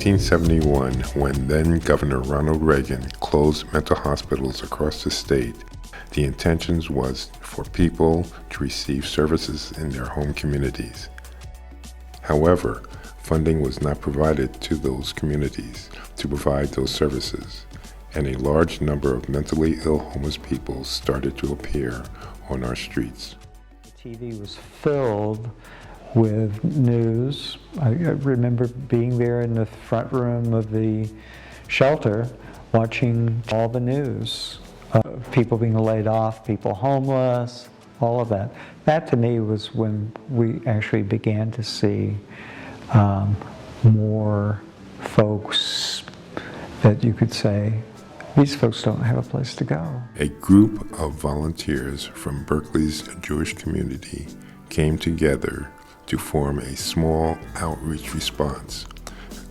1971, when then Governor Ronald Reagan closed mental hospitals across the state, the intention was for people to receive services in their home communities. However, funding was not provided to those communities to provide those services, and a large number of mentally ill homeless people started to appear on our streets. The TV was filled with news. I remember being there in the front room of the shelter watching all the news. People being laid off, people homeless, all of that. That to me was when we actually began to see more folks that you could say, these folks don't have a place to go. A group of volunteers from Berkeley's Jewish community came together to form a small outreach response,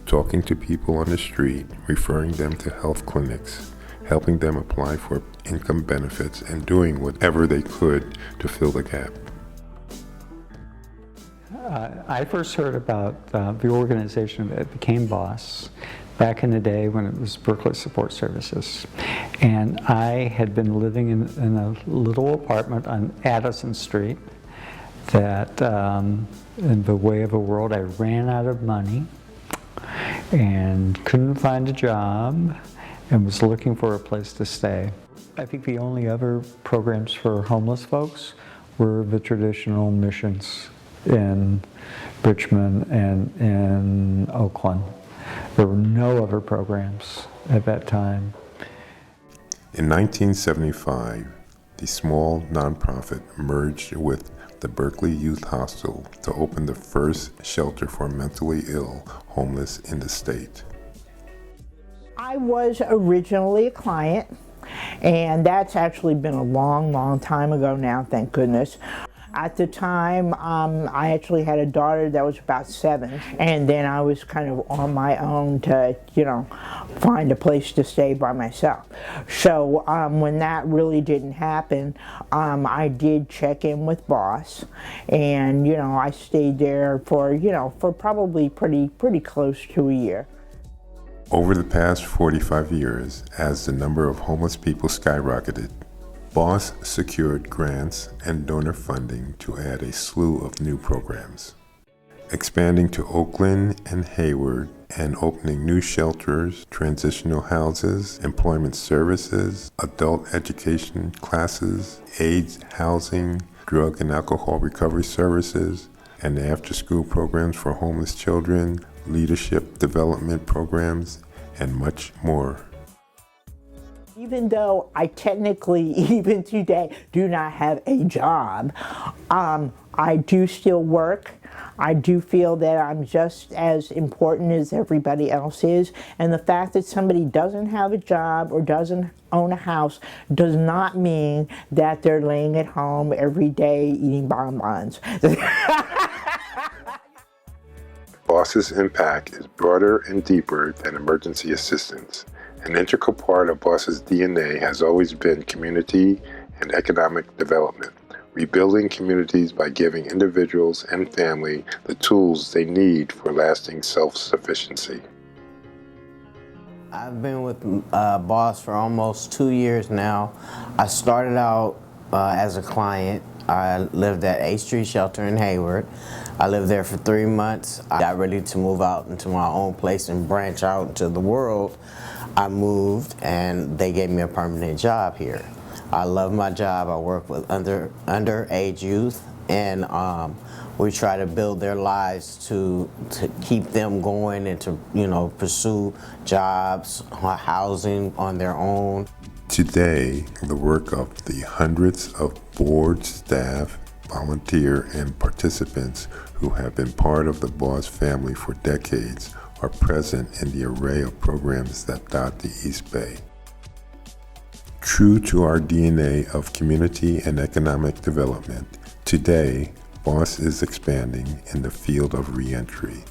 talking to people on the street, referring them to health clinics, helping them apply for income benefits, and doing whatever they could to fill the gap. I first heard about the organization that became BOSS back in the day when it was Berkeley Support Services. And I had been living in a little apartment on Addison Street that, in the way of a world, I ran out of money and couldn't find a job and was looking for a place to stay. I think the only other programs for homeless folks were the traditional missions in Richmond and in Oakland. There were no other programs at that time. In 1975, the small nonprofit merged with the Berkeley Youth Hostel to open the first shelter for mentally ill homeless in the state. I was originally a client, and that's actually been a long, long time ago now, thank goodness. At the time, I actually had a daughter that was about 7, and then I was kind of on my own to, find a place to stay by myself. So when that really didn't happen, I did check in with BOSS, and I stayed there for, for probably pretty close to a year. Over the past 45 years, as the number of homeless people skyrocketed, BOSS secured grants and donor funding to add a slew of new programs, expanding to Oakland and Hayward and opening new shelters, transitional houses, employment services, adult education classes, AIDS housing, drug and alcohol recovery services, and after-school programs for homeless children, leadership development programs, and much more. Even though I technically, even today, do not have a job, I do still work. I do feel that I'm just as important as everybody else is, and the fact that somebody doesn't have a job or doesn't own a house does not mean that they're laying at home every day eating bonbons. BOSS's impact is broader and deeper than emergency assistance. An integral part of BOSS's DNA has always been community and economic development, rebuilding communities by giving individuals and family the tools they need for lasting self-sufficiency. I've been with BOSS for almost 2 years now. I started out as a client. I lived at 8th Street Shelter in Hayward. I lived there for 3 months. I got ready to move out into my own place and branch out into the world. I moved and they gave me a permanent job here. I love my job. I work with underage youth, and we try to build their lives to keep them going and to pursue jobs, housing on their own. Today, the work of the hundreds of board, staff, volunteer, and participants who have been part of the BOSS family for decades are present in the array of programs that dot the East Bay. True to our DNA of community and economic development, today, BOSS is expanding in the field of reentry,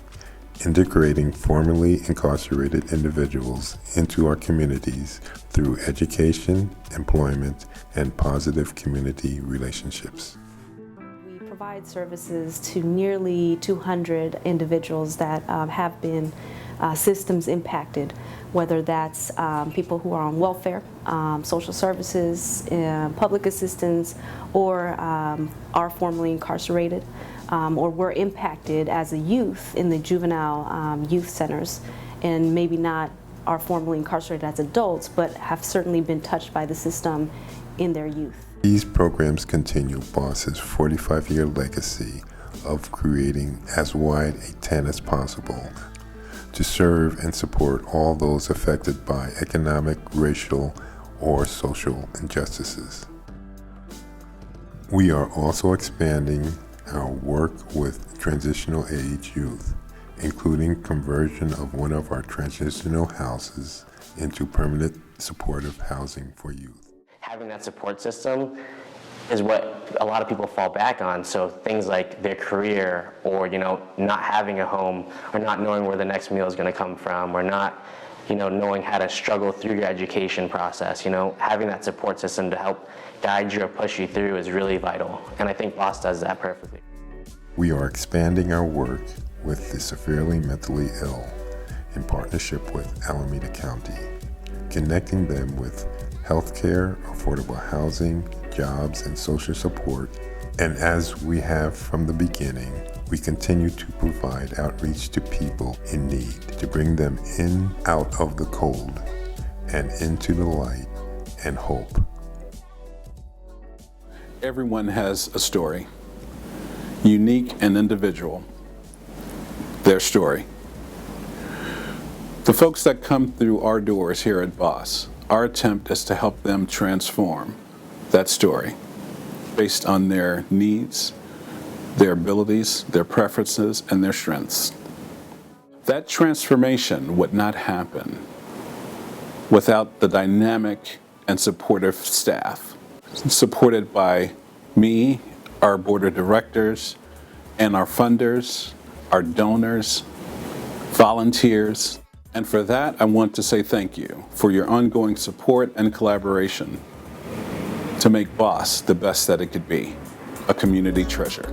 integrating formerly incarcerated individuals into our communities through education, employment, and positive community relationships. We provide services to nearly 200 individuals that have been systems impacted, whether that's people who are on welfare, social services, public assistance, or are formerly incarcerated, or were impacted as a youth in the juvenile youth centers, and maybe not are formerly incarcerated as adults, but have certainly been touched by the system in their youth. These programs continue BOSS's 45-year legacy of creating as wide a tent as possible to serve and support all those affected by economic, racial, or social injustices. We are also expanding our work with transitional age youth, including conversion of one of our transitional houses into permanent supportive housing for youth. Having that support system is what a lot of people fall back on. So things like their career, or not having a home, or not knowing where the next meal is going to come from, or not knowing how to struggle through your education process. Having that support system to help guide you or push you through is really vital, and I think BOSS does that perfectly. We are expanding our work with the severely mentally ill in partnership with Alameda County, connecting them with healthcare, affordable housing, jobs, and social support. And as we have from the beginning, we continue to provide outreach to people in need, to bring them in, out of the cold, and into the light and hope. Everyone has a story, unique and individual, their story. The folks that come through our doors here at BOSS, our attempt is to help them transform that story based on their needs, their abilities, their preferences, and their strengths. That transformation would not happen without the dynamic and supportive staff, supported by me, our board of directors, and our funders, our donors, volunteers. And for that, I want to say thank you for your ongoing support and collaboration to make BOSS the best that it could be, a community treasure.